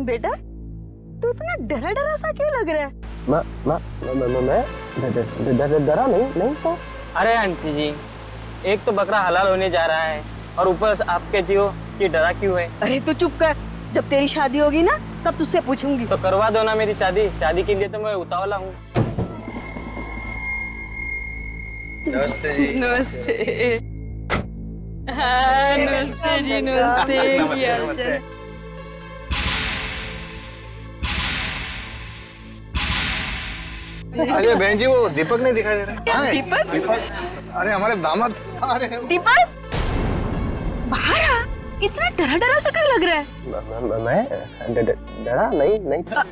बेटा तू इतना डरा डरा सा क्यों लग रहा है? मैं डरा नहीं तो। अरे आंटी जी, एक तो बकरा हलाल होने जा रहा है और ऊपर से आप कहती हो कि डरा क्यों है। अरे तू चुप कर, जब तेरी शादी होगी ना तब तुझसे पूछूंगी। तो करवा दो ना मेरी शादी, शादी के लिए तो मैं उतावला हूँ। नमस्ते जी। नमस्ते। हाँ नमस्ते जी, नमस्ते। क्या हाल चाल? अरे बहन जी, वो दीपक नहीं दिखाई दे रहा। दीपक? दीपक, अरे हमारे दामाद आ रहे हैं। दीपक बाहर आ, इतना डरा डरा सा क्यों लग रहा है? मैं डरा नहीं था।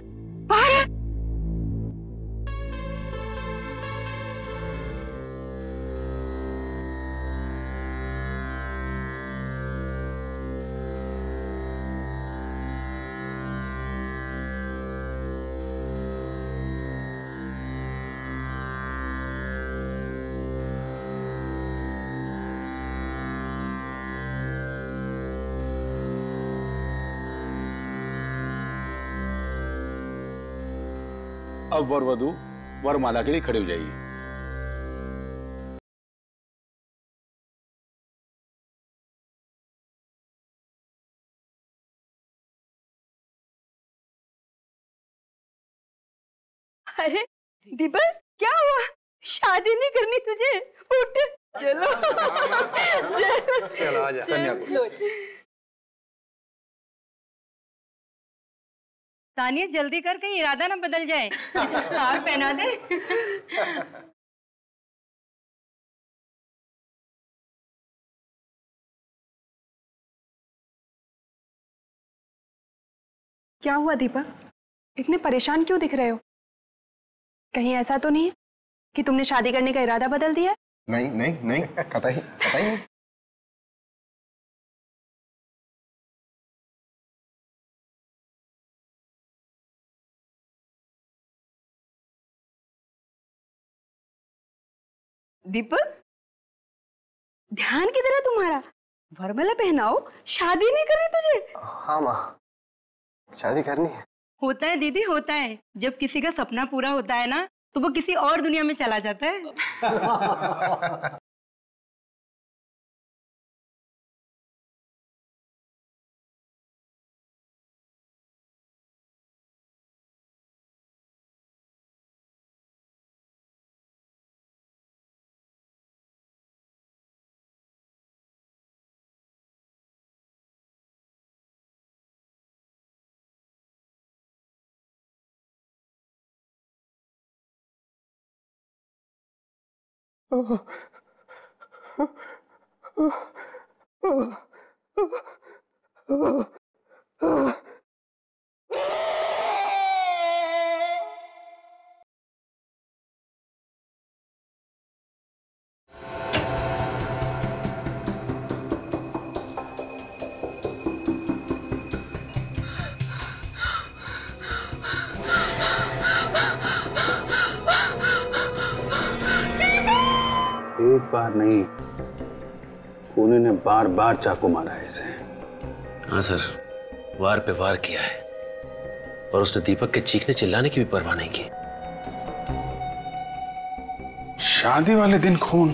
बाहर आ। अब वर वधू वरमाला के लिए खड़े हो जाइए। अरे दीपक क्या हुआ? शादी नहीं करनी तुझे? उठ चलो। चलो आजा। चलो। तानिया जल्दी कर, कहीं इरादा ना बदल जाए। हार पहना दे। क्या हुआ दीपक, इतने परेशान क्यों दिख रहे हो? कहीं ऐसा तो नहीं है कि तुमने शादी करने का इरादा बदल दिया? नहीं कतई नहीं। दीपक ध्यान किधर है तुम्हारा? वरमाला पहनाओ, शादी नहीं करनी तुझे? हाँ माँ, शादी करनी है। होता है दीदी, होता है। जब किसी का सपना पूरा होता है ना तो वो किसी और दुनिया में चला जाता है। एक बार नहीं, खूनी ने बार बार चाकू मारा है इसे। हाँ सर, वार पे वार किया है और उसने दीपक के चीखने चिल्लाने की भी परवाह नहीं की। शादी वाले दिन खून।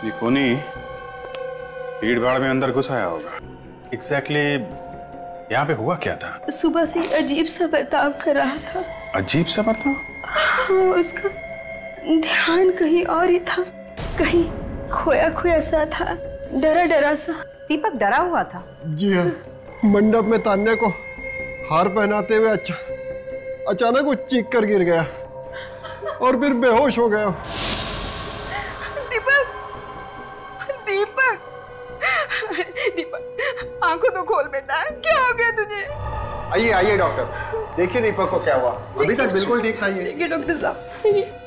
ये खूनी भीड़ भाड़ में अंदर घुस आया होगा। एग्जैक्टली यहाँ पे हुआ क्या था? सुबह से अजीब सा बर्ताव कर रहा था। अजीब सा बर्ताव? हाँ, उसका ध्यान कहीं और ही था, कहीं खोया खोया सा था, डरा डरा सा। दीपक डरा हुआ था? जी हाँ, मंडप में तान्या को हार पहनाते हुए अचानक वो चीख कर गिर गया और फिर बेहोश हो गया। दीपक, दीपक, दीपक आंखों तो खोल बेटा, क्या हो गया तुझे? आइए डॉक्टर, देखिए दीपक को क्या हुआ। अभी तक बिल्कुल ठीक था ये। देखिए डॉक्टर साहब।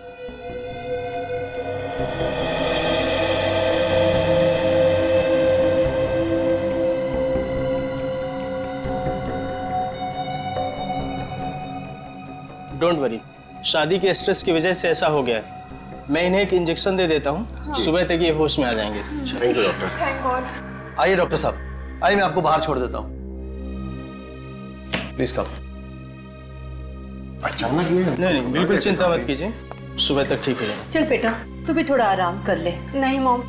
डोंट वरी, शादी के स्ट्रेस की वजह से ऐसा हो गया है। मैं इन्हें एक इंजेक्शन दे देता हूँ। हाँ। सुबह तक ये होश में आ जाएंगे। Thank you doctor. Thank God. आइए डॉक्टर साहब, आइए मैं आपको बाहर छोड़ देता हूँ। Please come. अचानक ये नहीं नहीं, बिल्कुल चिंता मत कीजिए, सुबह तक ठीक हो जाएगा। चल बेटा, तू भी थोड़ा आराम कर ले। नहीं मॉम,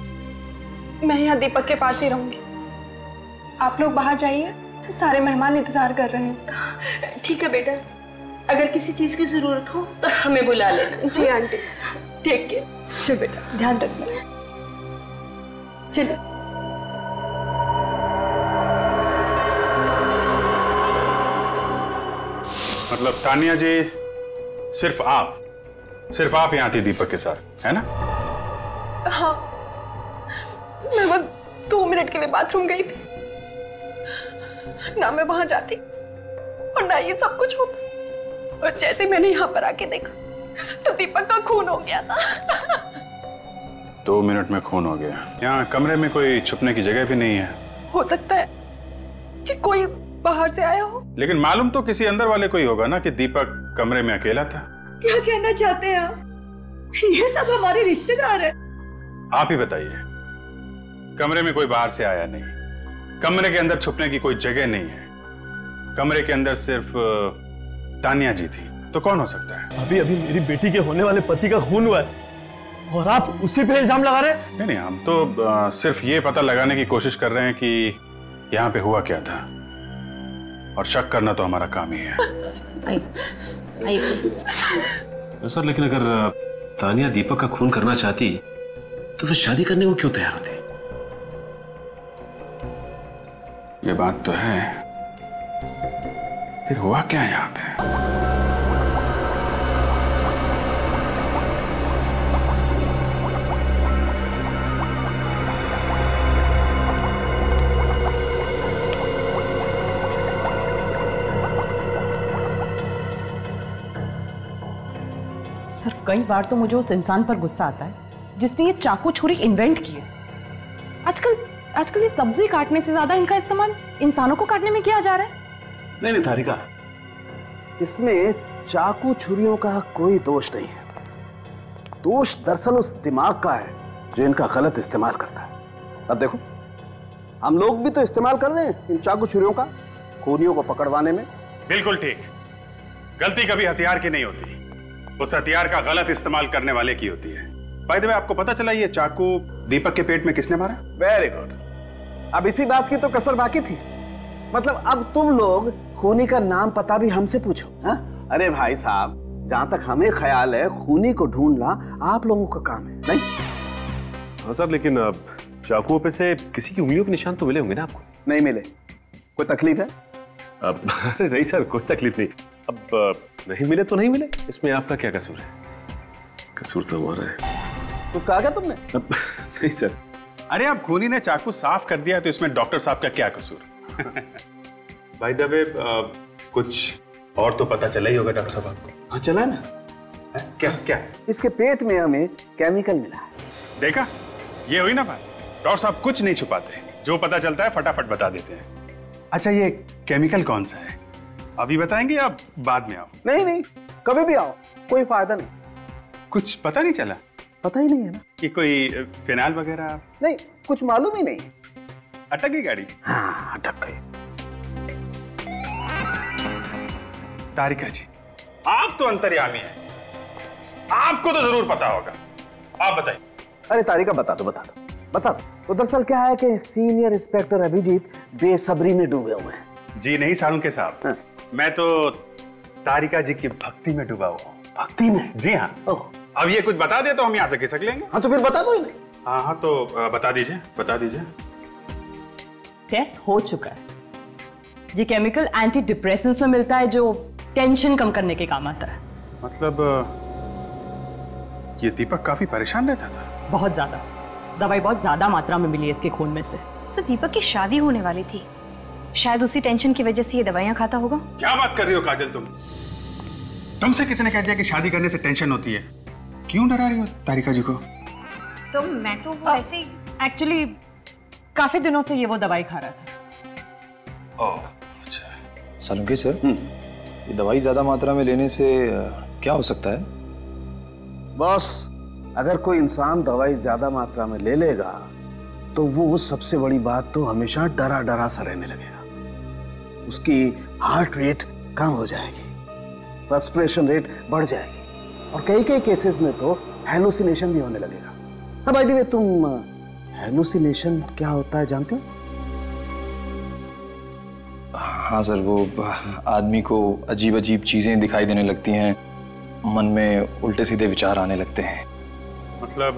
मैं यहाँ दीपक के पास ही रहूंगी। आप लोग बाहर जाइए, सारे मेहमान इंतजार कर रहे हैं। ठीक है बेटा, अगर किसी चीज की जरूरत हो तो हमें बुला लेना। जी आंटी। ठीक है, चल बेटा, ध्यान रखना। चलो। मतलब तानिया जी, सिर्फ आप यहाँ थी दीपक के साथ, है ना? हाँ, मैं बस 2 मिनट के लिए बाथरूम गई थी। ना मैं वहां जाती और ना ये सब कुछ होता। और जैसे मैंने यहाँ पर आके देखा तो दीपक का खून हो गया था। 2 मिनट में खून हो गया। यहाँ कमरे में कोई छुपने की जगह भी नहीं है। हो सकता है कि कोई बाहर से आया हो। लेकिन मालूम तो किसी अंदर वाले को ही होगा ना कि दीपक कमरे में अकेला था। क्या कहना चाहते हैं आप? ये सब हमारे रिश्तेदार हैं। आप ही बताइए। कमरे में कोई बाहर से आया नहीं, कमरे के अंदर छुपने की कोई जगह नहीं है, कमरे के अंदर सिर्फ तानिया जी थी, तो कौन हो सकता है? अभी अभी मेरी बेटी के होने वाले पति का खून हुआ है और आप उसी पे इल्जाम लगा रहे हैं? नहीं, हम तो सिर्फ ये पता लगाने की कोशिश कर रहे हैं कि यहाँ पे हुआ क्या था, और शक करना तो हमारा काम ही है। सर, लेकिन अगर तानिया दीपक का खून करना चाहती तो फिर शादी करने को क्यों तैयार होती? ये बात तो है, फिर हुआ क्या यहाँ पे? सर, कई बार तो मुझे उस इंसान पर गुस्सा आता है जिसने ये चाकू छुरी इन्वेंट की है। आजकल ये सब्जी काटने से ज्यादा इनका इस्तेमाल इंसानों को काटने में किया जा रहा है। नहीं तारिका, इसमें चाकू छुरियों का कोई दोष नहीं है। दोष दरअसल उस दिमाग का है जो इनका गलत इस्तेमाल करता है। अब देखो, हम लोग भी तो इस्तेमाल कर रहे हैं इन चाकू छुरियों का खूनियों को पकड़वाने में। बिल्कुल ठीक। गलती कभी हथियार की नहीं होती, उस हथियार का गलत इस्तेमाल करने वाले की होती है। बाय द वे, आपको पता चला ये चाकू दीपक के पेट में किसने मारा? Very good. अब इसी बात की तो कसर बाकी थी। मतलब अब तुम लोग खूनी का नाम पता भी हमसे पूछो। हा? अरे भाई साहब, जहां तक हमें ख्याल है खूनी को ढूंढना आप लोगों का काम है, नहीं? हाँ साहब, लेकिन चाकुओं पे से किसी की उंगलियों के निशान तो मिले होंगे ना आपको? नहीं मिले। कोई तकलीफ है? अरे नहीं सर, कोई तकलीफ नहीं। अब नहीं मिले तो नहीं मिले, इसमें आपका क्या कसूर है? कसूर तो हमारा है। कुछ कहा क्या तुमने? नहीं सर। अरे अब खूनी ने चाकू साफ कर दिया तो इसमें डॉक्टर साहब का क्या कसूर? बाय द वे, कुछ और तो पता चला ही होगा डॉक्टर साहब आपको। हाँ, चला ना। क्या क्या? इसके पेट में हमें केमिकल मिला है। देखा, ये हुई ना बात। डॉक्टर साहब कुछ नहीं छुपाते, जो पता चलता है फटाफट बता देते हैं। अच्छा, ये केमिकल कौन सा है, अभी बताएंगे या बाद में आओ? नहीं नहीं, कभी भी आओ, कोई फायदा नहीं। कुछ पता नहीं चला? पता ही नहीं है ना कि कोई फिनाइल वगैरह? नहीं, कुछ मालूम ही नहीं। अटक गई गाड़ी? हाँ, अटक गई। तारिका जी, आप तो अंतर्यामी हैं, आपको तो जरूर पता होगा, आप बताइए। अरे तारिका, बता दो। तो दरअसल क्या है कि सीनियर इंस्पेक्टर अभिजीत बेसब्री में डूबे हुए हैं। जी नहीं सालुंके साहब, हाँ। मैं तो तारिका जी की भक्ति में डूबा हुआ हूँ। भक्ति में? जी हाँ। अब ये कुछ बता दे तो हम यहाँ से खिसक लेंगे। हाँ, तो फिर बता दो ही नहीं। हाँ, तो बता दीजिए। टेस्ट हो चुका है। ये केमिकल एंटी डिप्रेसेंट्स में मिलता है जो टेंशन कम करने के काम आता है। मतलब ये दीपक काफी परेशान रहता था? बहुत ज्यादा। दवाई बहुत ज्यादा मात्रा में मिली है इसके खून में से। सर, दीपक की शादी होने वाली थी, शायद उसी टेंशन की वजह से ये दवाइयां खाता होगा। क्या बात कर रही हो काजल तुम? तुमसे किसने कह दिया कि शादी करने से टेंशन होती है? क्यों डरा रही हो तारिका जी को? सर, मैं तो वो ऐसे ही एक्चुअली काफी दिनों से ये वो दवाई खा रहा था। ओह, अच्छा। सालुंके सर, ये दवाई ज्यादा मात्रा में लेने से क्या हो सकता है? बॉस, अगर कोई इंसान दवाई ज्यादा मात्रा में ले लेगा तो वो सबसे बड़ी बात तो हमेशा डरा सा रहने लगेगा। उसकी हार्ट रेट कम हो जाएगी, फ्रस्ट्रेशन रेट बढ़ जाएगी और कई कई केसेस में तो हैलुसिनेशन भी होने लगेगा। हाँ भाई देवे, तुम हैलुसिनेशन क्या होता है जानते हो? हाँ सर, वो आदमी को अजीब अजीब चीजें दिखाई देने लगती हैं, मन में उल्टे सीधे विचार आने लगते हैं। मतलब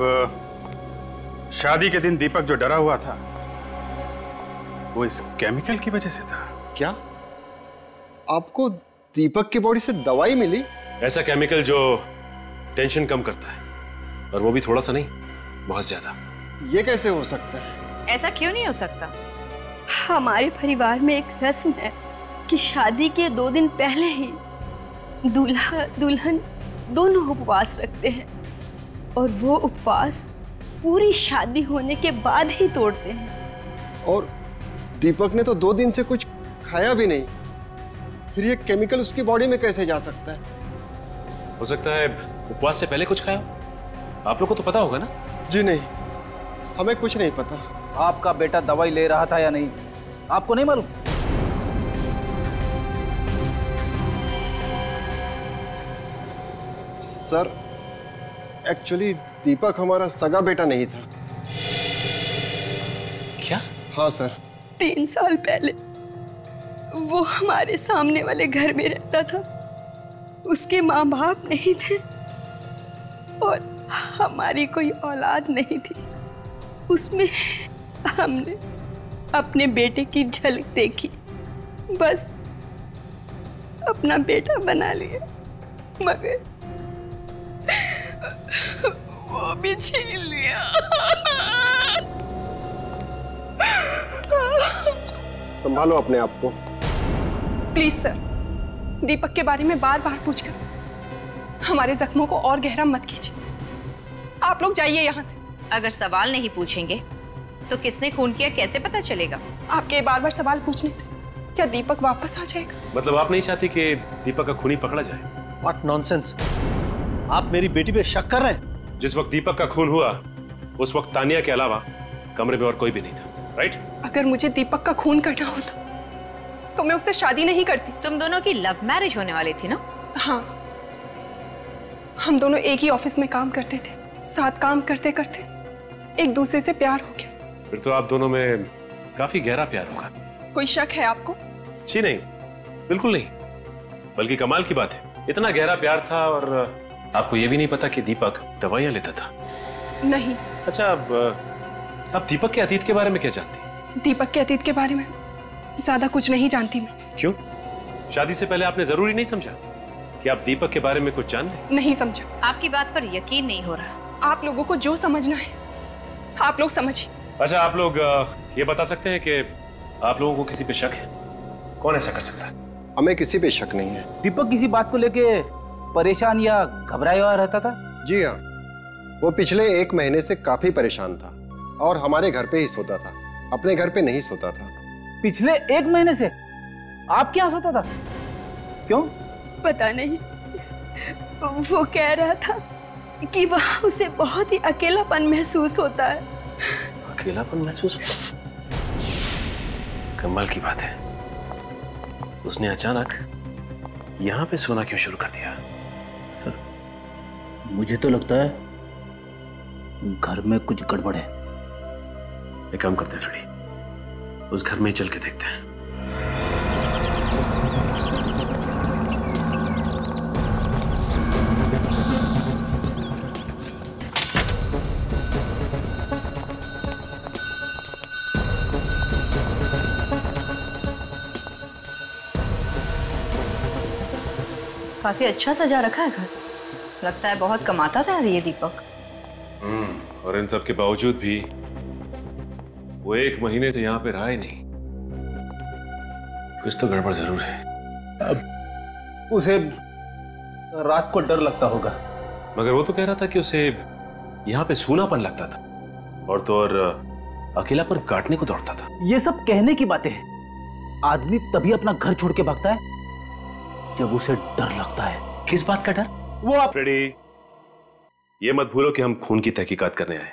शादी के दिन दीपक जो डरा हुआ था वो इस केमिकल की वजह से था। क्या आपको दीपक की बॉडी से दवाई मिली? ऐसा केमिकल जो टेंशन कम करता है, और वो भी थोड़ा सा नहीं, बहुत ज्यादा। ये कैसे हो सकता है? ऐसा क्यों नहीं हो सकता? हमारे परिवार में एक रस्म है कि शादी के 2 दिन पहले ही दूल्हा दुल्हन दोनों उपवास रखते हैं और वो उपवास पूरी शादी होने के बाद ही तोड़ते हैं। और दीपक ने तो 2 दिन से कुछ खाया भी नहीं, फिर ये केमिकल उसकी बॉडी में कैसे जा सकता है? हो सकता है उपवास से पहले कुछ खाया। आप लोग को तो पता होगा ना? जी नहीं, हमें कुछ नहीं पता। आपका बेटा दवाई ले रहा था या नहीं, आपको नहीं मालूम? सर, एक्चुअली दीपक हमारा सगा बेटा नहीं था। क्या? हाँ सर। 3 साल पहले वो हमारे सामने वाले घर में रहता था। उसके माँ बाप नहीं थे और हमारी कोई औलाद नहीं थी। उसमें हमने अपने बेटे की झलक देखी, बस अपना बेटा बना लिया, मगर वो भी छीन लिया। संभालो अपने आप को। प्लीज सर, दीपक के बारे में बार बार पूछकर हमारे जख्मों को और गहरा मत कीजिए। आप लोग जाइए यहाँ से। अगर सवाल नहीं पूछेंगे तो किसने खून किया कैसे पता चलेगा? आपके बार बार सवाल पूछने से क्या दीपक वापस आ जाएगा? मतलब आप नहीं चाहती कि दीपक का खूनी पकड़ा जाए? What nonsense! आप मेरी बेटी पे शक कर रहे हैं? जिस वक्त दीपक का खून हुआ उस वक्त तानिया के अलावा कमरे में और कोई भी नहीं था, राइट? अगर मुझे दीपक का खून करना होता तो मैं उससे शादी नहीं करती। तुम दोनों की लव मैरिज होने वाली थी ना? हाँ, हम दोनों एक ही ऑफिस में काम करते थे। साथ काम करते करते एक दूसरे से प्यार हो गया। फिर तो आप दोनों में काफी गहरा प्यार होगा। कोई शक है आपको? जी नहीं, बिल्कुल नहीं। बल्कि कमाल की बात है, इतना गहरा प्यार था और आपको ये भी नहीं पता कि दीपक दवाइयां लेता था। नहीं। अच्छा, अब दीपक के अतीत के बारे में क्या जानती? दीपक के अतीत के बारे में ज्यादा कुछ नहीं जानती मैं। क्यों? शादी से पहले आपने जरूरी नहीं समझा कि आप दीपक के बारे में कुछ जान लें? नहीं समझा। आपकी बात पर यकीन नहीं हो रहा। आप लोगों को जो समझना है आप लोग समझिए। अच्छा, आप लोग ये बता सकते हैं कि आप लोगों को किसी पे शक है? कौन ऐसा कर सकता है? हमें किसी पे शक नहीं है। दीपक किसी बात को लेके परेशान या घबराया हुआ रहता था? जी हाँ, वो पिछले 1 महीने से काफी परेशान था और हमारे घर पे ही सोता था, अपने घर पे नहीं सोता था। पिछले 1 महीने से आप क्या सोता था? क्यों? पता नहीं, वो कह रहा था कि वहाँ उसे बहुत ही अकेलापन महसूस होता है। अकेलापन महसूस होता? कमाल की बात है, उसने अचानक यहाँ पे सोना क्यों शुरू कर दिया? सर, मुझे तो लगता है घर में कुछ गड़बड़ है। एक काम करते हैं फ्रेडी, उस घर में ही चल के देखते हैं। काफी अच्छा सजा रखा है घर। लगता है बहुत कमाता था ये दीपक। और इन सब के बावजूद भी वो 1 महीने से यहाँ पे रहा ही नहीं। कुछ तो गड़बड़ जरूर है। अब उसे रात को डर लगता होगा। मगर वो तो कह रहा था कि उसे यहाँ पे सूनापन लगता था और तो और अकेलापन काटने को दौड़ता था। ये सब कहने की बातें हैं। आदमी तभी अपना घर छोड़ के भागता है जब उसे डर लगता है। किस बात का डर? वो आप फ्रेडी, ये मत भूलो कि हम खून की तहकीकात करने आए।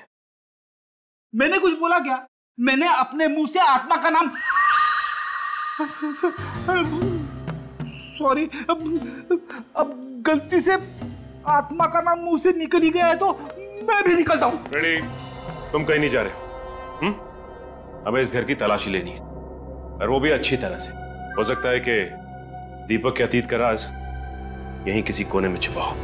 मैंने कुछ बोला क्या? मैंने अपने मुंह से आत्मा का नाम सॉरी। अब गलती से आत्मा का नाम मुंह से निकल ही गया है तो मैं भी निकलता हूँ। रेडी, तुम कहीं नहीं जा रहे हो। हमें इस घर की तलाशी लेनी है, और वो भी अच्छी तरह से। हो सकता है कि दीपक के अतीत का राज यहीं किसी कोने में छुपा हो।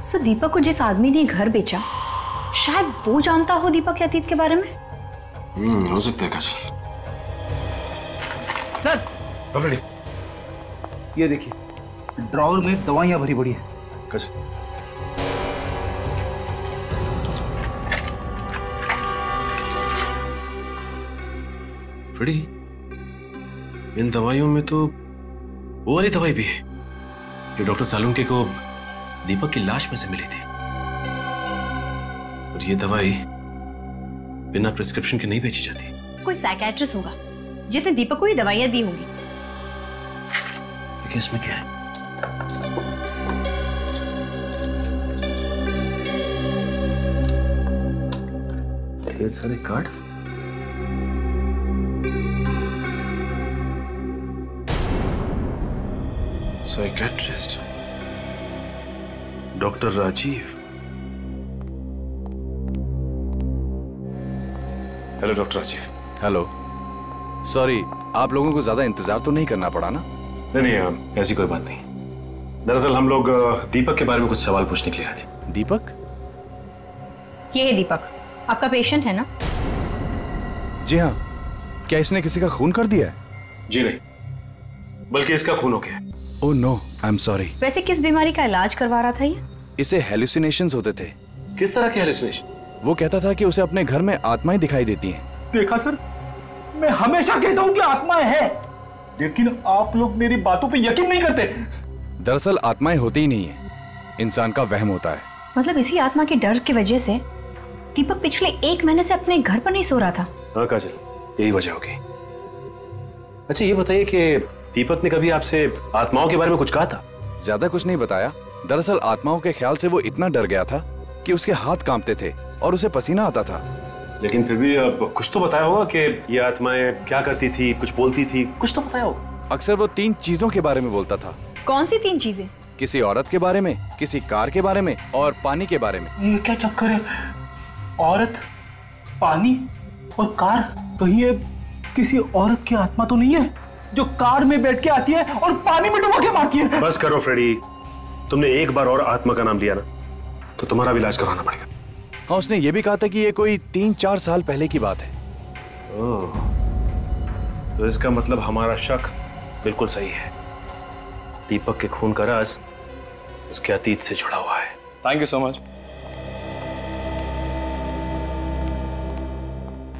सर, दीपक को जिस आदमी ने घर बेचा, शायद वो जानता हो दीपक के अतीत के बारे में। हो सकता है काजल। सर, ये देखिए, ड्रॉवर में दवाइयां भरी पड़ी है। काजल, फ्रेडी, इन दवाइयों में तो वो वाली दवाई भी है जो डॉक्टर सालुंके को दीपक की लाश में से मिली थी। और ये दवाई बिना प्रिस्क्रिप्शन के नहीं बेची जाती। कोई साइकियाट्रिस्ट होगा जिसने दीपक को ये दवाइयां दी होंगी। देखिए इसमें क्या है। ढेर सारे card. Psychiatrist doctor Rajeev. Hello doctor Rajeev. Hello, sorry, आप लोगों को ज्यादा इंतजार तो नहीं करना पड़ा ना? नहीं, ऐसी कोई बात नहीं। दरअसल हम लोग दीपक के बारे में कुछ सवाल पूछने के लिए आए थे। दीपक? ये है दीपक, आपका पेशेंट है ना? जी हाँ। क्या इसने किसी का खून कर दिया है? जी नहीं, बल्कि इसका खून हो गया। Oh no, I am sorry. वैसे किस बीमारी का इलाज करवा रहा था ये? इसे हेलुसिनेशंस होते थे। किस तरह के हेलुसिनेशन? वो कहता था कि उसे अपने घर में आत्माएं दिखाई देती हैं। देखा सर, मैं हमेशा कहता हूँ कि आत्माएं हैं, लेकिन आप लोग मेरी बातों पे यकीन नहीं करते। दरअसल आत्माएं होती ही नहीं है, इंसान का वहम होता है। मतलब इसी आत्मा के डर की वजह से दीपक पिछले 1 महीने से अपने घर पर नहीं सो रहा था। हाँ काजल, यही वजह होगी। अच्छा ये बताइए कि दीपक ने कभी आपसे आत्माओं के बारे में कुछ कहा था? ज्यादा कुछ नहीं बताया। दरअसल आत्माओं के ख्याल से वो इतना डर गया था कि उसके हाथ कांपते थे और उसे पसीना आता था। लेकिन फिर भी अब कुछ तो बताया होगा कि ये आत्माएं क्या करती थी, कुछ बोलती थी, कुछ तो बताया होगा। अक्सर वो 3 चीजों के बारे में बोलता था। कौन सी 3 चीजें? किसी औरत के बारे में, किसी कार के बारे में और पानी के बारे में। ये क्या चक्कर है? औरत, पानी और कार? कहीं ये किसी औरत की आत्मा तो नहीं है जो कार में बैठ के आती है और पानी में डुबा के मारती है? बस करो फ्रेडी, तुमने एक बार और आत्मा का नाम लिया ना तो तुम्हारा भी इलाज करवाना पड़ेगा। हाँ, उसने ये भी कहा था कि ये कोई 3-4 साल पहले की बात है। ओह, तो इसका मतलब हमारा शक बिल्कुल सही है। दीपक के खून का राज उसके अतीत से जुड़ा हुआ है। Thank you so much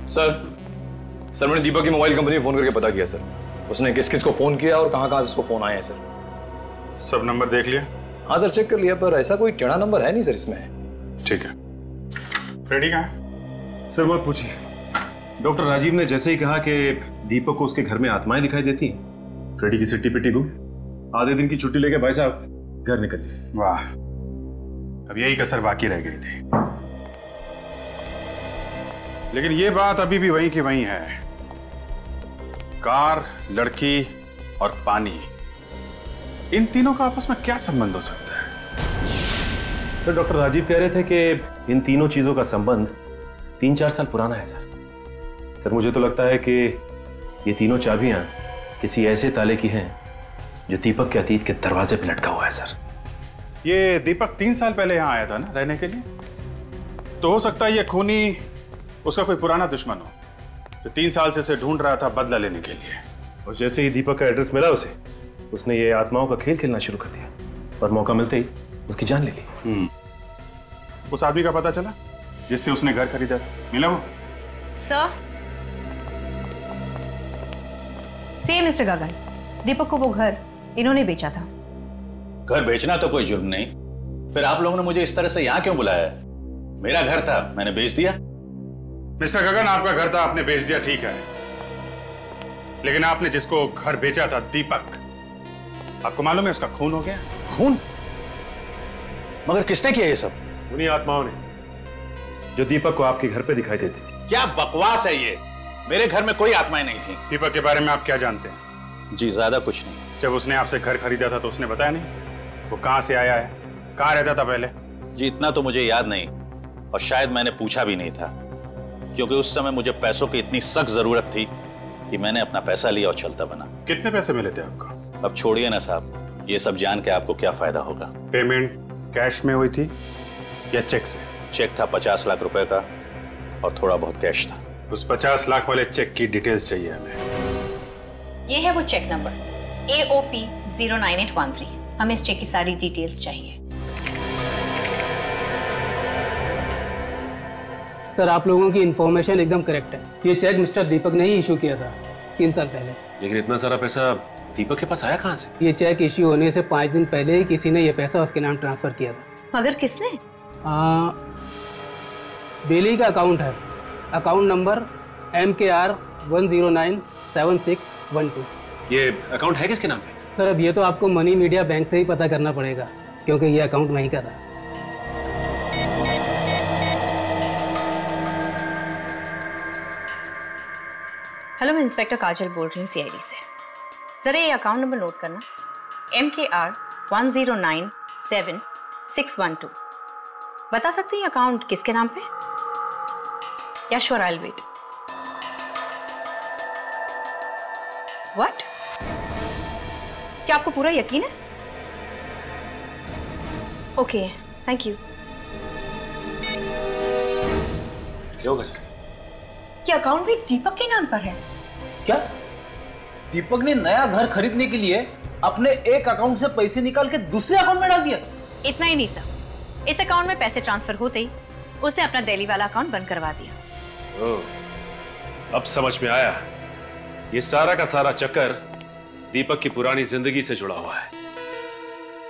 sir. मैंने दीपक की मोबाइल कंपनी में फोन करके पता किया सर, उसने किस किस को फोन किया और कहां कहां से उसको फोन आए हैं सर। सब नंबर देख लिया? हाँ सर, चेक कर लिया, पर ऐसा कोई टेढ़ा नंबर है नहीं सर इसमें। ठीक है। फ्रेडी कहाँ है? सर मत पूछिए। डॉक्टर राजीव ने जैसे ही कहा कि दीपक को उसके घर में आत्माएं दिखाई देती हैं, फ्रेडी की सिट्टी पिट्टी गुम, आधे दिन की छुट्टी लेके भाई साहब घर निकल गए। वाह, अब यही कसर बाकी रह गई थी। लेकिन ये बात अभी भी वहीं की वहीं है। कार, लड़की और पानी, इन तीनों का आपस में क्या संबंध हो सकता है? सर डॉक्टर राजीव कह रहे थे कि इन तीनों चीजों का संबंध 3-4 साल पुराना है सर। मुझे तो लगता है कि ये तीनों चाबियां किसी ऐसे ताले की हैं जो दीपक के अतीत के दरवाजे पे लटका हुआ है सर। ये दीपक 3 साल पहले यहाँ आया था ना रहने के लिए, तो हो सकता है ये खूनी उसका कोई पुराना दुश्मन हो जो 3 साल से उसे ढूंढ रहा था बदला लेने के लिए। और जैसे ही दीपक का एड्रेस मिला उसे, उसने ये आत्माओं का खेल खेलना शुरू कर दिया और मौका मिलते ही उसकी जान ले ली। उस आदमी का पता चला जिससे उसने घर खरीदा था? मिला वो? सर, सेम मिस्टर गगन, दीपक को वो घर इन्होंने बेचा था। घर बेचना तो कोई जुर्म नहीं, फिर आप लोगों ने मुझे इस तरह से यहां क्यों बुलाया? मेरा घर था, मैंने बेच दिया। मिस्टर गगन, आपका घर था, आपने बेच दिया, ठीक है, लेकिन आपने जिसको घर बेचा था, दीपक, आपको मालूम है उसका खून हो गया? खून? मगर किसने किया ये सब? उन्हीं आत्माओं ने जो दीपक को आपके घर पे दिखाई देती थी। क्या बकवास है ये? मेरे घर में कोई आत्माएं नहीं थी। दीपक के बारे में आप क्या जानते हैं? जी ज्यादा कुछ नहीं। जब उसने आपसे घर खरीदा था तो उसने बताया नहीं वो कहां से आया है, कहां रहता था पहले? जी इतना तो मुझे याद नहीं, और शायद मैंने पूछा भी नहीं था, क्योंकि उस समय मुझे पैसों की इतनी सख्त जरूरत थी कि मैंने अपना पैसा लिया और चलता बना। कितने पैसे मिले थे आपको? अब छोड़िए ना साहब, ये सब जान के आपको क्या फायदा होगा। पेमेंट कैश में हुई थी या चेक से? चेक था 50 लाख रुपए का और थोड़ा बहुत कैश था। उस 50 लाख वाले चेक की डिटेल्स चाहिए हमें। ये है वो चेक नंबर AOP 09813। हमें इस चेक की सारी डिटेल्स चाहिए। सर, आप लोगों की इंफॉर्मेशन एकदम करेक्ट है। ये चेक मिस्टर दीपक ने ही इशू किया था 3 साल पहले। लेकिन इतना सारा पैसा दीपक के पास आया कहाँ से? ये चेक इश्यू होने से 5 दिन पहले ही किसी ने ये पैसा उसके नाम ट्रांसफर किया था। मगर किसने? बेली का अकाउंट है, अकाउंट नंबर MKR 1097612। ये अकाउंट है किसके नाम पे? सर, अब ये तो आपको मनी मीडिया बैंक से ही पता करना पड़ेगा, क्योंकि ये अकाउंट वहीं का था। हेलो, मैं इंस्पेक्टर काजल बोल रही हूँ CID से। जरा ये अकाउंट नंबर नोट करना, MKR 1097612। बता सकते हैं ये अकाउंट किसके नाम पे? Yeah sure, I will wait. What? क्या आपको पूरा यकीन है? Okay, thank you. क्या होगा सर? ये अकाउंट भी दीपक के नाम पर है। क्या दीपक ने नया घर खरीदने के लिए अपने एक अकाउंट से पैसे निकाल के दूसरे अकाउंट में डाल दिया? इतना ही नहीं सर, इस अकाउंट में पैसे ट्रांसफर होते ही उसने अपना दिल्ली वाला अकाउंट बंद करवा दिया। ओह, अब समझ में आया। ये सारा का सारा चक्कर दीपक की पुरानी जिंदगी से जुड़ा हुआ है।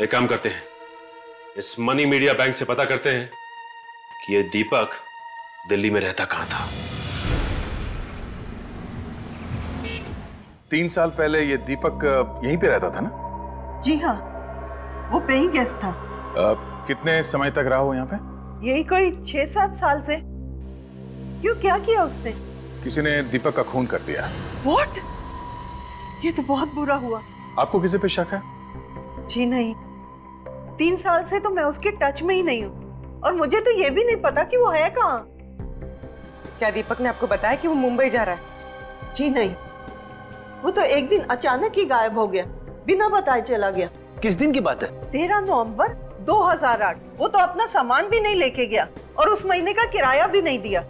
एक काम करते हैं, इस मनी मीडिया बैंक से पता करते हैं कि ये दीपक दिल्ली में रहता कहां था। 3 साल पहले ये दीपक यहीं पे रहता था ना? जी हाँ, वो पेइंग गेस्ट था। कितने समय तक रहा हो यहाँ पे? यही कोई 6-7 साल से। क्यों, क्या किया उसने? किसी ने दीपक का खून कर दिया। What? ये तो बहुत बुरा हुआ। आपको किसी पे शक है? जी नहीं, 3 साल से तो मैं उसके टच में ही नहीं हूँ, और मुझे तो ये भी नहीं पता कि वो है कहाँ। क्या दीपक ने आपको बताया कि वो मुंबई जा रहा है? जी नहीं, वो तो एक दिन अचानक ही गायब हो गया, बिना बताए चला गया। किस दिन की बात है? 13 नवंबर 2008। वो तो अपना सामान भी नहीं लेके गया और उस महीने का किराया भी नहीं दिया।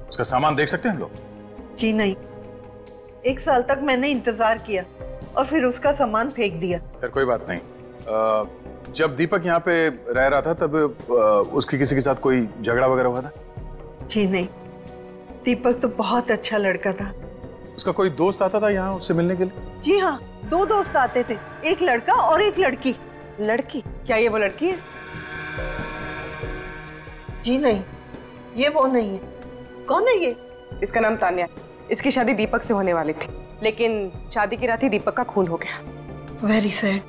उसका सामान देख सकते हैं हम लोग? जी नहीं, 1 साल तक मैंने इंतजार किया और फिर उसका सामान फेंक दिया। फिर कोई बात नहीं। जब दीपक यहाँ पे रह रहा था तब उसकी किसी के साथ कोई झगड़ा वगैरह हुआ था? जी नहीं, दीपक तो बहुत अच्छा लड़का था। उसका कोई दोस्त आता था यहाँ उससे मिलने के लिए? जी हाँ, 2 दोस्त आते थे, एक लड़का और एक लड़की। लड़की? क्या ये वो लड़की है? जी नहीं, ये वो नहीं है। कौन है ये? इसका नाम तान्या। इसकी शादी दीपक से होने वाली थी, लेकिन शादी की रात ही दीपक का खून हो गया। Very sad.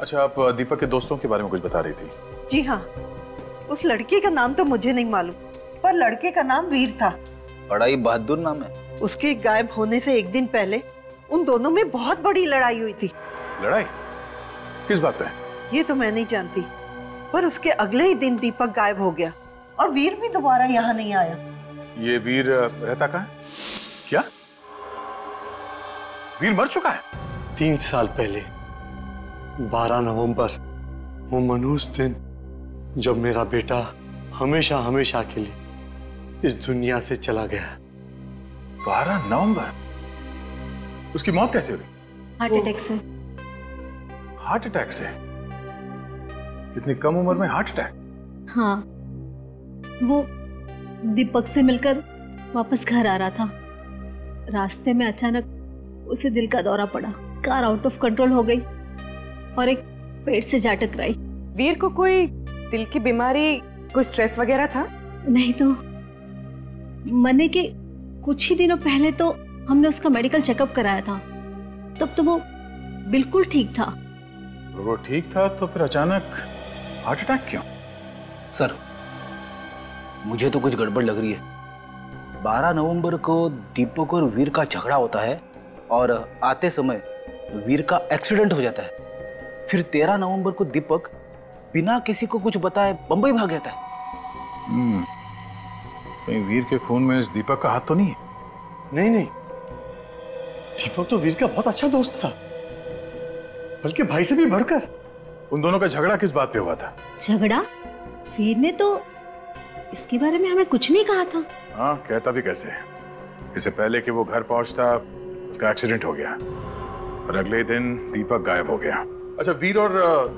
अच्छा, आप दीपक के दोस्तों के बारे में कुछ बता रही थी? जी हाँ, उस लड़के का नाम तो मुझे नहीं मालूम, पर लड़के का नाम वीर था। बड़ा ही बहादुर नाम है। उसके गायब होने से 1 दिन पहले उन दोनों में बहुत बड़ी लड़ाई हुई थी। लड़ाई? किस बात पे? ये तो मैं नहीं जानती, पर उसके अगले ही दिन दीपक गायब हो गया और वीर भी दोबारा यहाँ नहीं आया। ये वीर रहता कहाँ है? क्या वीर मर चुका है? 3 साल पहले 12 नवंबर, वो मनहूस दिन जब मेरा बेटा हमेशा हमेशा के लिए इस दुनिया से चला गया। 12 नवंबर? उसकी मौत कैसे हुई? हार्ट अटैक से। हार्ट अटैक से? इतनी कम उम्र में हार्ट अटैक? हाँ, वो दीपक से मिलकर वापस घर आ रहा था। रास्ते में अचानक उसे दिल का दौरा पड़ा, कार आउट ऑफ कंट्रोल हो गई और एक पेड़ से जा टकराई। वीर को कोई दिल की बीमारी, कोई स्ट्रेस वगैरह था? नहीं तो मरने के कुछ ही दिनों पहले तो हमने उसका मेडिकल चेकअप कराया था, तब तो वो बिल्कुल ठीक था। वो ठीक था तो फिर अचानक हार्ट अटैक क्यों? सर, मुझे तो कुछ गड़बड़ लग रही है। 12 नवंबर को दीपक और वीर का झगड़ा होता है और आते समय वीर का एक्सीडेंट हो जाता है। फिर 13 नवंबर को दीपक बिना किसी को कुछ बताए बंबई भाग जाता है। कहीं वीर के खून में इस दीपक का हाथ तो नहीं है? नहीं नहीं, दीपक तो वीर का बहुत अच्छा दोस्त था, बल्कि भाई से भी बढ़कर। उन दोनों का झगड़ा किस बात पे हुआ था? झगड़ा? वीर ने तो इसके बारे में हमें कुछ नहीं कहा था। हाँ, कहता भी कैसे? इससे पहले कि वो घर पहुंचता उसका एक्सीडेंट हो गया और अगले दिन दीपक गायब हो गया। अच्छा, वीर और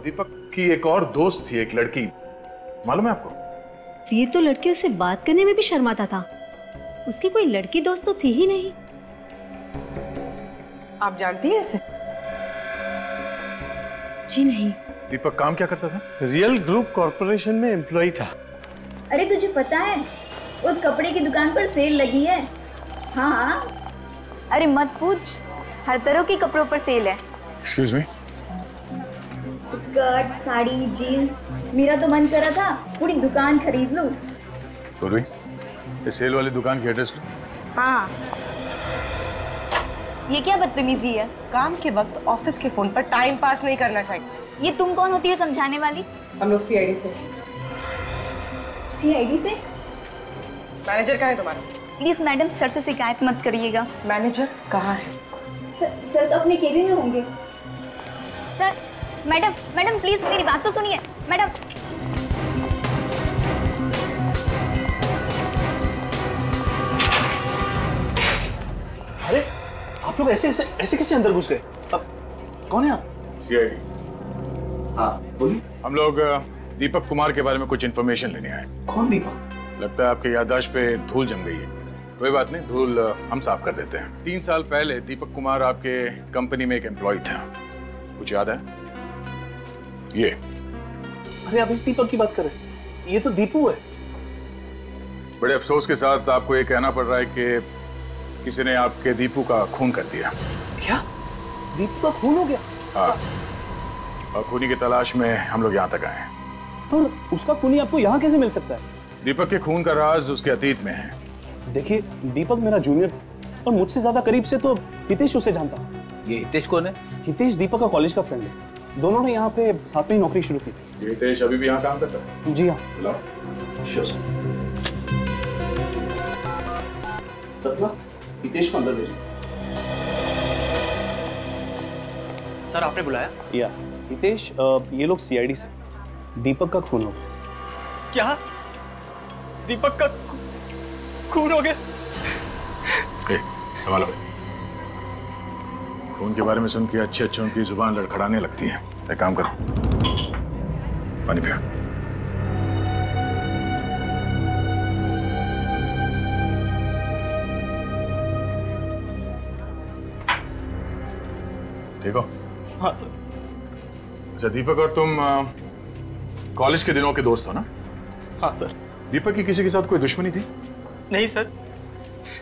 दीपक की एक और दोस्त थी, एक लड़की, मालूम है आपको? वीर तो लड़कियों से बात करने में भी शर्माता था, उसकी कोई लड़की दोस्त तो थी ही नहीं। आप जानती हैं इसे? जी नहीं। दीपक काम क्या करता था? रियल ग्रुप कॉर्पोरेशन में एम्प्लॉय था। अरे तुझे पता है उस कपड़े की दुकान पर सेल लगी है? हाँ। अरे मत पूछ, हर तरह के कपड़ों पर सेल है। Excuse me? Skirt, sari, jeans, मेरा तो मन कर रहा था पूरी दुकान खरीद लूं। पूर्वी, इस सेल वाली दुकान की एड्रेस लो। हाँ। ये क्या बदतमीजी है? काम के वक्त ऑफिस के फोन पर टाइम पास नहीं करना चाहिए। ये तुम कौन होती है समझाने वाली? हम लोग सीआईडी से। सीआईडी से? मैनेजर कहाँ है तुम्हारा? प्लीज मैडम, सर से शिकायत मत करिएगा। मैनेजर कहाँ है? सर तो अपने केबिन में होंगे। सर, मैडम मैडम प्लीज मेरी बात तो सुनिए मैडम। अरे आप लोग ऐसे कैसे अंदर घुस गए? अब कौन है आप? सीआईडी। हाँ बोलिए। हम लोग दीपक कुमार के बारे में कुछ इन्फॉर्मेशन लेने आए। कौन दीपक? लगता है आपके याददाश्त पे धूल जम गई है। कोई बात नहीं, धूल हम साफ कर देते हैं। 3 साल पहले दीपक कुमार आपके कंपनी में एक एम्प्लॉय था, कुछ याद है? ये। अरे आप इस दीपक की बात कर रहे हैं? ये तो दीपू है। बड़े अफसोस के साथ आपको ये कहना पड़ रहा है कि किसी ने आपके दीपू का खून कर दिया। क्या? दीपू का खून हो गया? हाँ, और खूनी की तलाश में हम लोग यहाँ तक आए हैं। पर उसका खूनी आपको यहाँ कैसे मिल सकता है? दीपक के खून का राज उसके अतीत में है। देखिए, दीपक मेरा जूनियर था और मुझसे ज्यादा करीब से तो हितेश उसे जानता। ये हितेश कौन है? हितेश दीपक का कॉलेज का फ्रेंड है। दोनों ने यहाँ पे साथ में ही नौकरी शुरू की थी। हितेश अभी भी यहाँ काम करता है? जी हाँ। श्योर सर, हितेश को अंदर भेज। सर आपने बुलाया? या हितेश, ये लोग सीआईडी से। दीपक का खून हो गया। क्या? दीपक का खून हो गया? सवाल है। खून के बारे में सुन के अच्छे उनकी जुबान लड़खड़ाने लगती है। एक काम करो, पानी पियो। ठीक हो? हाँ सर। अच्छा, दीपक और तुम कॉलेज के दिनों के दोस्त हो ना? हाँ सर। दीपक की किसी के साथ कोई दुश्मनी थी? नहीं सर,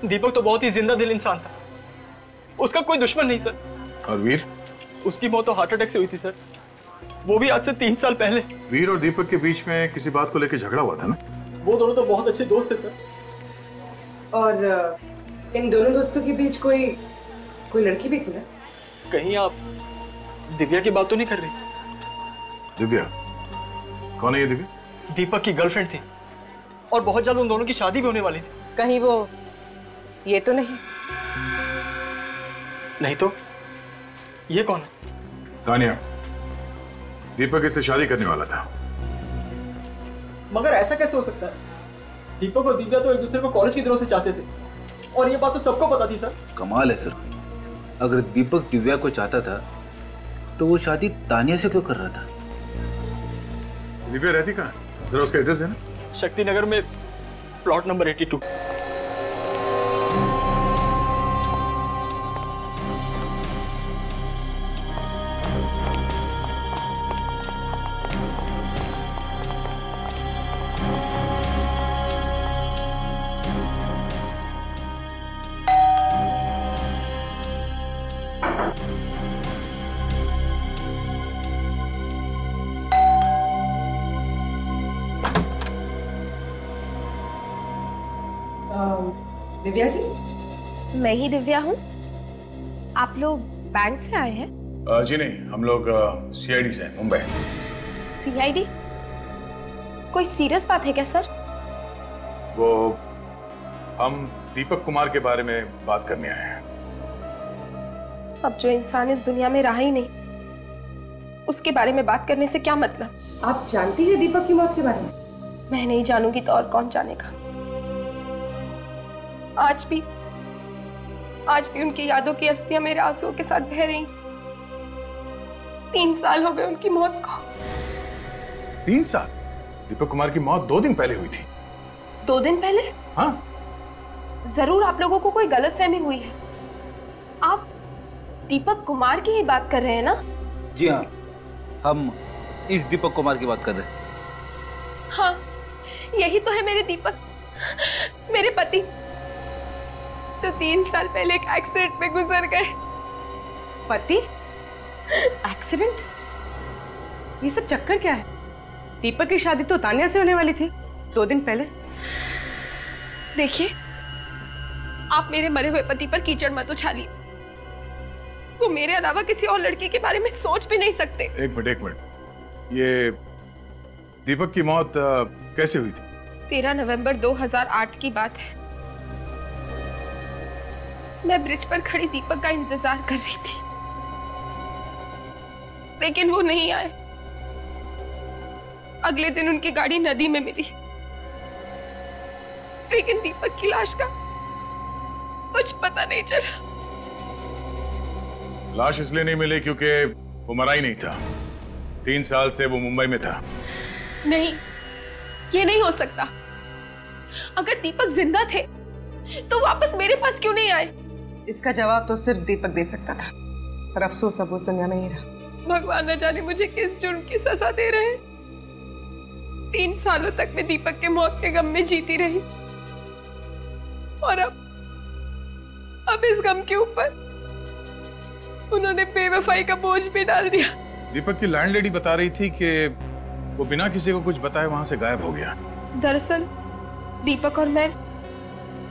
दीपक तो बहुत ही जिंदा दिल इंसान था, उसका कोई दुश्मन नहीं सर। और वीर? उसकी मौत तो हार्ट अटैक से हुई थी सर, वो भी आज से 3 साल पहले। वीर और दीपक के बीच में किसी बात को लेकर झगड़ा हुआ था ना? वो दोनों तो बहुत अच्छे दोस्त थे सर। और इन दोनों दोस्तों के बीच कोई लड़की भी थी ना? कहीं आप दिव्या की बात तो नहीं कर रही? दिव्या? कौन है ये दिव्या? दीपक की गर्लफ्रेंड थी और बहुत जल्द उन दोनों की शादी भी होने वाली थी। कहीं वो ये तो नहीं? नहीं तो ये कौन है? तानिया, दीपक इससे शादी करने वाला था। मगर ऐसा कैसे हो सकता है? दीपक और दिव्या तो एक दूसरे को कॉलेज के दिनों से चाहते थे और ये बात तो सबको पता थी सर। कमाल है सर, अगर दीपक दिव्या को चाहता था तो वो शादी तानिया से क्यों कर रहा था? दिव्या रहती कहाँ? जरा उसका एड्रेस है ना? शक्ति नगर में प्लॉट नंबर 82। दिव्या जी? मैं ही दिव्या हूँ। आप लोग बैंक से आए हैं? जी नहीं, हम लोग सीआईडी से हैं, मुंबई। सीआईडी? कोई सीरियस बात है क्या सर? वो हम दीपक कुमार के बारे में बात करने आए हैं। अब जो इंसान इस दुनिया में रहा ही नहीं, उसके बारे में बात करने से क्या मतलब? आप जानती हैं दीपक की मौत के बारे में? मैं नहीं जानूंगी तो और कौन जानेगा। आज भी उनकी यादों की अस्थियां मेरे आंसुओं के साथ बह रही। 3 साल हो गए उनकी मौत को। 3 साल? दीपक कुमार की मौत 2 दिन पहले हुई थी। 2 दिन पहले? हाँ। जरूर आप लोगों को कोई गलतफहमी हुई है। आप दीपक कुमार की ही बात कर रहे हैं ना? जी हाँ, हम इस दीपक कुमार की बात कर रहे हैं। हाँ, यही तो है मेरे दीपक, मेरे पति, जो 3 साल पहले एक एक्सीडेंट में गुजर गए। पति? एक्सीडेंट? ये सब चक्कर क्या है? दीपक की शादी तो तानिया से होने वाली थी 2 दिन पहले। देखिए, आप मेरे मरे हुए पति पर कीचड़ मत उछालिए। वो मेरे अलावा किसी और लड़के के बारे में सोच भी नहीं सकते। एक मिनट, ये दीपक की मौत कैसे हुई थी? 13 नवंबर 2008 की बात है। मैं ब्रिज पर खड़ी दीपक का इंतजार कर रही थी, लेकिन वो नहीं आए। अगले दिन उनकी गाड़ी नदी में मिली, लेकिन दीपक की लाश का कुछ पता नहीं चला। लाश इसलिए नहीं मिली क्योंकि वो मरा ही नहीं था। 3 साल से वो मुंबई में था। नहीं, ये नहीं हो सकता। अगर दीपक जिंदा थे तो वापस मेरे पास क्यों नहीं आए? इसका जवाब तो सिर्फ दीपक दे सकता था, पर अफसोस अब उस दुनिया में ही रहा। भगवान न जाने मुझे किस जुर्म की सजा दे रहे हैं। 3 सालों तक मैं दीपक के मौत के गम में जीती रही, और अब इस गम के ऊपर उन्होंने बेवफाई का बोझ भी डाल दिया। दीपक की लैंडलेडी बता रही थी कि वो बिना किसी को कुछ बताए वहां से गायब हो गया। दरअसल दीपक और मैं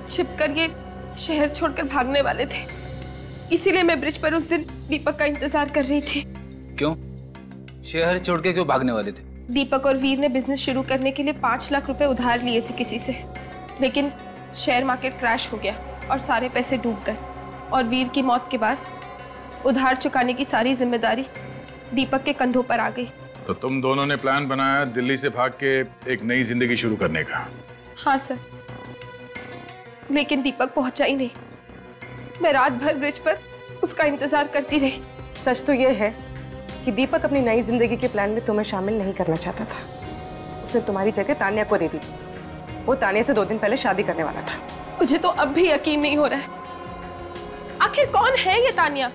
छिपकर ये शहर छोड़कर भागने वाले थे, इसीलिए मैं ब्रिज पर उस दिन दीपक का इंतजार कर रही थी। क्यों? शहर छोड़ के क्यों भागने वाले थे? दीपक और वीर ने बिजनेस शुरू करने के लिए 5 लाख रुपए उधार लिए थे किसी से, लेकिन शेयर मार्केट क्रैश हो गया और सारे पैसे डूब गए। और वीर की मौत के बाद उधार चुकाने की सारी जिम्मेदारी दीपक के कंधों पर आ गई। तो तुम दोनों ने प्लान बनाया दिल्ली से भाग के एक नई जिंदगी शुरू करने का? हाँ सर, लेकिन दीपक पहुंचा ही नहीं। मैं रात भर ब्रिज पर उसका इंतजार करती रही। सच तो यह है कि दीपक अपनी नई जिंदगी के प्लान में तुम्हें शामिल नहीं करना चाहता था। उसने तुम्हारी जगह तानिया को दे दी। वो तानिया से 2 दिन पहले शादी करने वाला था। मुझे तो अब भी यकीन नहीं हो रहा है, आखिर कौन है ये तानिया?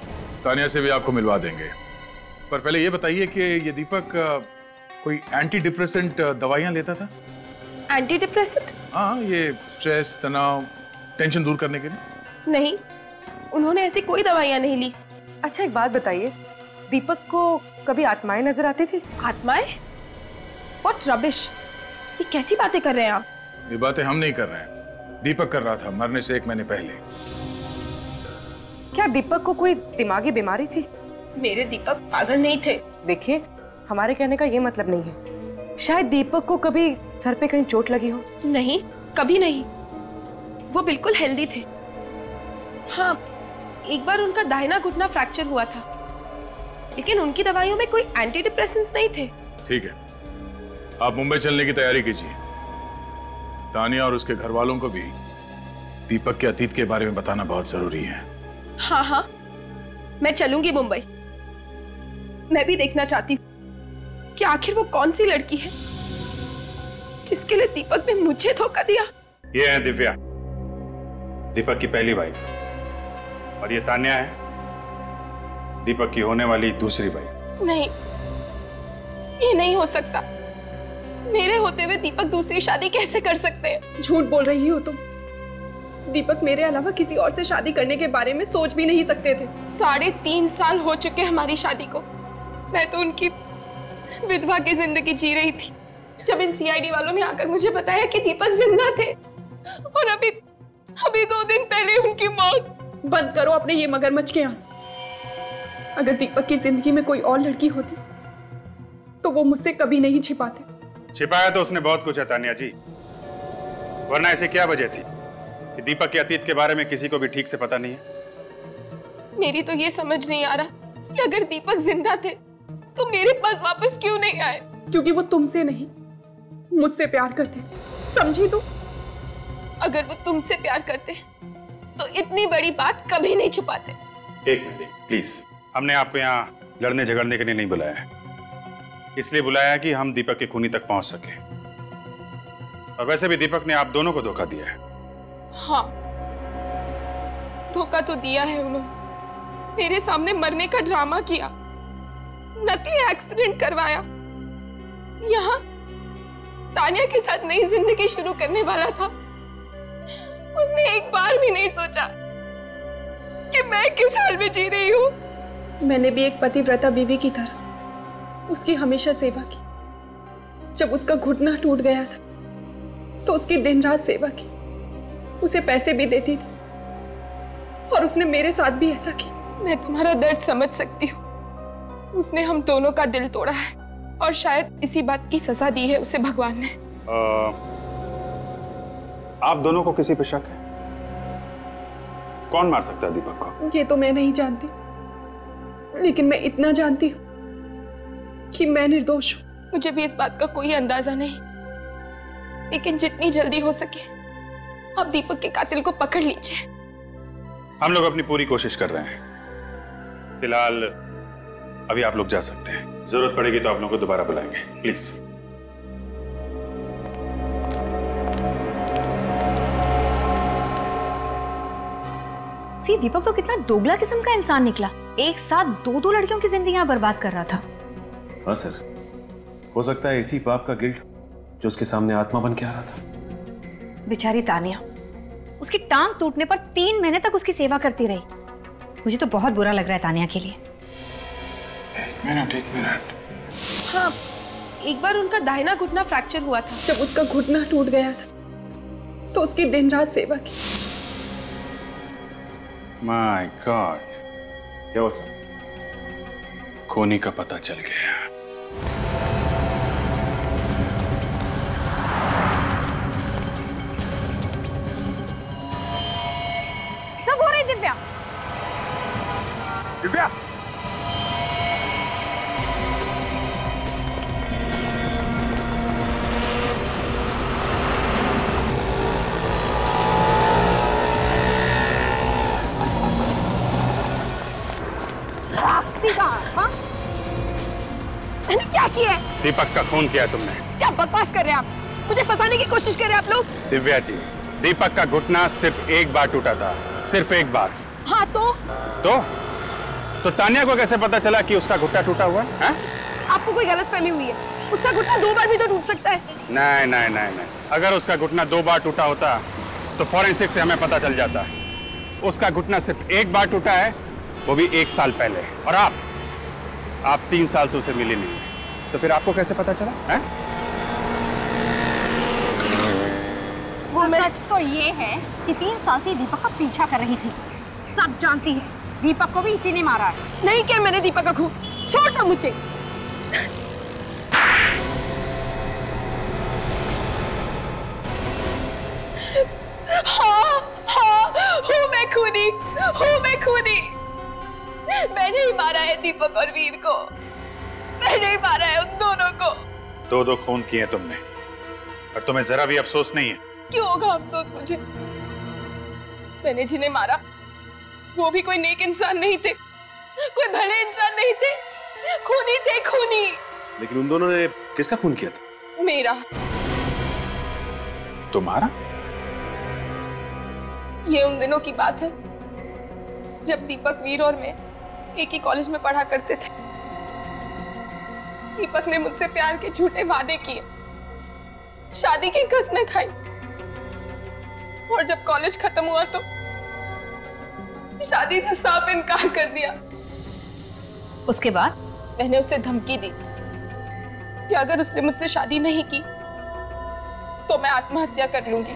तानिया से भी आपको मिलवा देंगे, पर पहले ये बताइए कि ये दीपक कोई एंटी डिप्रेसेंट दवाइयां लेता था? Anti depressant? हाँ, ये स्ट्रेस, तनाव, टेंशन दूर करने के लिए। नहीं, उन्होंने ऐसी कोई दवाइयां नहीं ली। अच्छा एक बात बताइए, दीपक को कभी आत्माएं नजर आती थी? आत्माएं? व्हाट रबिश, ये कैसी बातें कर रहे हैं आप? ये बातें हम नहीं कर रहे हैं, दीपक कर रहा था मरने से 1 महीने पहले। क्या दीपक को कोई दिमागी बीमारी थी? मेरे दीपक पागल नहीं थे। देखिए, हमारे कहने का ये मतलब नहीं है। शायद दीपक को कभी सर पे कहीं चोट लगी हो। नहीं, कभी नहीं। वो बिल्कुल हेल्दी थे। हाँ, एक बार उनका दाहिना घुटना फ्रैक्चर हुआ था, लेकिन उनकी दवाइयों में कोई एंटी डिप्रेसेंट्स नहीं थे। ठीक है, आप मुंबई चलने की तैयारी कीजिए। तानिया और उसके घर वालों को भी दीपक के अतीत के बारे में बताना बहुत जरूरी है। हाँ हाँ, मैं चलूंगी मुंबई। मैं भी देखना चाहती हूँ कि आखिर वो कौन सी लड़की है जिसके लिए दीपक ने मुझे धोखा दिया। ये है दिव्या, दीपक की पहली वाइफ, और ये तान्या है, दीपक की होने वाली दूसरी वाइफ। नहीं, ये नहीं हो सकता। मेरे होते हुए दीपक दूसरी शादी कैसे कर सकते हैं? झूठ बोल रही हो तुम। दीपक मेरे अलावा किसी और से शादी करने के बारे में सोच भी नहीं सकते थे। 3.5 साल हो चुके हमारी शादी को। मैं तो उनकी विधवा की जिंदगी जी रही थी जब इन सीआईडी वालों ने आकर मुझे बताया कि दीपक जिंदा थे, और अभी 2 दिन पहले उनकी मौत। बंद करो अपने ये मगरमच्छ के आंसू। अगर दीपक की जिंदगी में कोई और लड़की होती तो वो मुझसे कभी नहीं छिपाते। छिपाया तो उसने बहुत कुछ है तान्या जी, वरना ऐसे क्या वजह थी कि दीपक के अतीत के बारे में किसी को भी ठीक से पता नहीं है। मेरी तो ये समझ नहीं आ रहा कि अगर दीपक जिंदा थे तो मेरे पास वापस क्यों नहीं आए? क्योंकि वो तुमसे नहीं, मुझसे प्यार करते, समझी तू? अगर वो तुमसे प्यार करते तो इतनी बड़ी बात कभी नहीं छुपाते। एक मिनट प्लीज, हमने आपको यहाँ लड़ने झगड़ने के लिए नहीं बुलाया है, इसलिए बुलाया है कि हम दीपक के खूनी तक पहुंच सके। और वैसे भी दीपक ने आप दोनों को धोखा दिया है। हाँ, धोखा तो दिया है उन्होंने। मेरे सामने मरने का ड्रामा किया, नकली एक्सीडेंट करवाया, यहाँ तान्या के साथ नई जिंदगी शुरू करने वाला था। उसने एक बार भी नहीं सोचा कि मैं किस हाल में जी रही हूँ। मैंने भी एक पतिव्रता बीवी की तरह उसकी हमेशा सेवा की। जब उसका घुटना टूट गया था तो उसकी दिन रात सेवा की, उसे पैसे भी देती थी, और उसने मेरे साथ भी ऐसा किया। मैं तुम्हारा दर्द समझ सकती हूँ। उसने हम दोनों का दिल तोड़ा है, और शायद इसी बात की सजा दी है उसे भगवान ने। आप दोनों को किसी पे शक है? कौन मार सकता है दीपक को? ये तो मैं नहीं जानती, लेकिन मैं इतना जानती हूँ कि मैं निर्दोष हूँ। मुझे भी इस बात का कोई अंदाजा नहीं, लेकिन जितनी जल्दी हो सके आप दीपक के कातिल को पकड़ लीजिए। हम लोग अपनी पूरी कोशिश कर रहे हैं। फिलहाल अभी आप लोग जा सकते हैं, जरूरत पड़ेगी तो आप लोगों को दोबारा बुलाएंगे, प्लीज। सी, दीपक तो कितना दोगला किस्म का इंसान निकला। एक साथ 2 लड़कियों की जिंदगियां बर्बाद कर रहा था। हाँ सर, हो सकता है इसी पाप का गिल्ट जो उसके सामने आत्मा बन के आ रहा था। बेचारी तानिया, उसकी टांग टूटने पर 3 महीने तक उसकी सेवा करती रही। मुझे तो बहुत बुरा लग रहा है तानिया के लिए। एक मिनट। हाँ, एक बार उनका दाहिना घुटना फ्रैक्चर हुआ था। जब उसका घुटना टूट गया था तो उसकी दिन रात सेवा की। माय गॉड, क्या हुआ सर? खूनी का पता चल गया। सब हो रही दिव्या। दिव्या, हाँ? मैंने क्या किया है? दीपक का खून किया तुमने। क्या बकवास कर रहे हैं आप? मुझे फंसाने की कोशिश कर रहे हैं आप लोग। दिव्या जी, दीपक का घुटना सिर्फ एक बार टूटा था, सिर्फ एक बार। हाँ तो तान्या को कैसे पता चला कि उसका घुटना टूटा हुआ है? आपको कोई गलतफहमी हुई है। उसका घुटना 2 बार भी तो टूट सकता है। नहीं। अगर उसका घुटना 2 बार टूटा होता तो फॉरेंसिक से हमें पता चल जाता। उसका घुटना सिर्फ एक बार टूटा है, वो भी 1 साल पहले। और आप 3 साल से उसे मिली नहीं, तो फिर आपको कैसे पता चला है? सच तो ये है कि 3 साल से दीपक का पीछा कर रही थी। सब जानती है, दीपक को भी इसी ने मारा है। नहीं किया मैंने दीपक का खून। छोड़ मुझे। हाँ, हूँ मैं खूनी। मैंने ही मारा है दीपक और वीर को। मैंने ही मारा है उन दोनों को। 2 खून किए तुमने, और तुम्हें जरा भी अफसोस नहीं है? क्यों होगा अफसोस मुझे? मैंने जिन्हें मारा वो भी कोई नेक इंसान नहीं थे, कोई भले इंसान नहीं थे, खूनी थे, खूनी। लेकिन उन दोनों ने किसका खून किया था? मेरा। तुम्हारा? ये उन दिनों की बात है जब दीपक, वीर और मैं एक ही कॉलेज में पढ़ा करते थे। दीपक ने मुझसे प्यार के झूठे वादे किए, शादी की कसमें खाई, और जब कॉलेज खत्म हुआ तो शादी से साफ इनकार कर दिया। उसके बाद मैंने उसे धमकी दी कि अगर उसने मुझसे शादी नहीं की तो मैं आत्महत्या कर लूंगी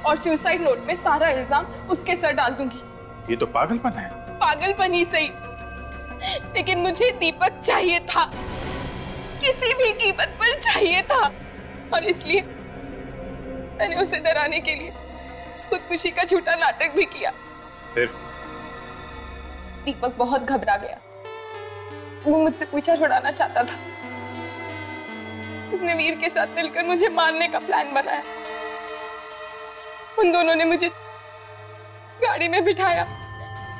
और सुसाइड नोट में सारा इल्जाम उसके सर डाल दूंगी। ये तो पागलपन है। पागलपन ही सही, लेकिन मुझे दीपक चाहिए था, किसी भी कीमत पर चाहिए था, और इसलिए मैंने उसे डराने के लिए खुदकुशी का झूठा नाटक भी किया। फिर दीपक बहुत घबरा गया, वो मुझसे पीछा छुड़ाना चाहता था। उसने वीर के साथ मिलकर मुझे मारने का प्लान बनाया। उन दोनों ने मुझे गाड़ी में बिठाया,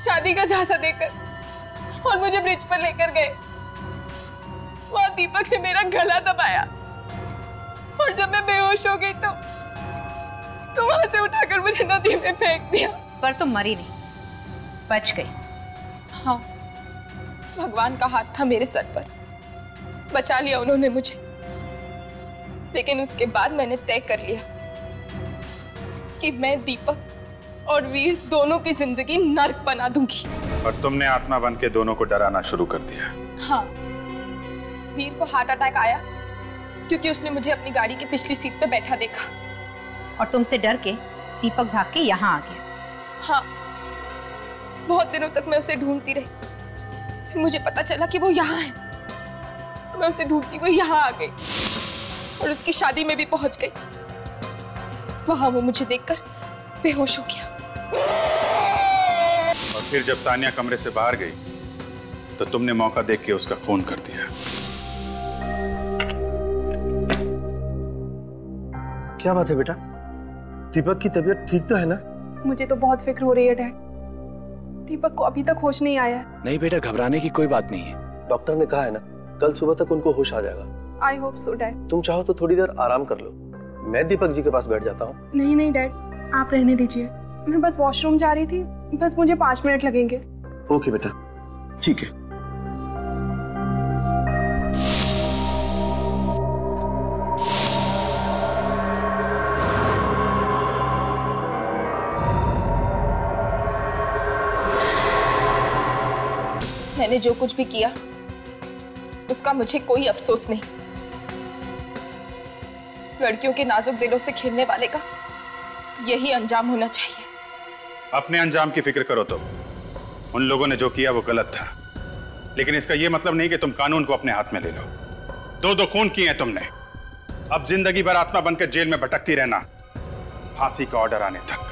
शादी का झांसा देकर, और मुझे ब्रिज पर लेकर गए। वहां दीपक ने मेरा गला दबाया, और जब मैं बेहोश हो गई तो वहां से उठाकर मुझे नदी में फेंक दिया। पर तुम मरी नहीं, बच गई। हाँ, भगवान का हाथ था मेरे सर पर, बचा लिया उन्होंने मुझे। लेकिन उसके बाद मैंने तय कर लिया कि मैं दीपक और वीर दोनों की जिंदगी नर्क बना दूंगी। और तुमने आत्मा बन के दोनों को डराना शुरू कर दिया। हाँ, वीर को हार्ट अटैक आया क्योंकि उसने मुझे अपनी गाड़ी की पिछली सीट पे बैठा देखा। और तुमसे डर के दीपक भाग के यहाँ आ गया। हाँ, बहुत दिनों तक मैं उसे ढूंढती रही, फिर मुझे पता चला कि वो यहाँ है। मैं उसे ढूंढती हुई यहाँ आ गई और उसकी शादी में भी पहुंच गई। वहां वो मुझे देखकर बेहोश हो गया। और फिर जब तानिया कमरे से बाहर गई तो तुमने मौका देख के उसका खून कर दिया। क्या बात है बेटा, दीपक की तबीयत ठीक तो है ना? मुझे तो बहुत फिक्र हो रही है डैड। दीपक को अभी तक होश नहीं आया है। नहीं बेटा, घबराने की कोई बात नहीं है। डॉक्टर ने कहा है ना, कल सुबह तक उनको होश आ जाएगा। I hope so dad. तुम चाहो तो थोड़ी देर आराम कर लो, मैं दीपक जी के पास बैठ जाता हूँ। नहीं नहीं डैड, आप रहने दीजिए। मैं बस वॉशरूम जा रही थी, बस मुझे 5 मिनट लगेंगे। ओके बेटा, ठीक है। मैंने जो कुछ भी किया उसका मुझे कोई अफसोस नहीं। लड़कियों के नाजुक दिलों से खेलने वाले का यही अंजाम होना चाहिए। अपने अंजाम की फिक्र करो तुम। उन लोगों ने जो किया वो गलत था, लेकिन इसका ये मतलब नहीं कि तुम कानून को अपने हाथ में ले लो। 2 खून किए हैं तुमने, अब जिंदगी भर आत्मा बनकर जेल में भटकती रहना, फांसी का ऑर्डर आने तक।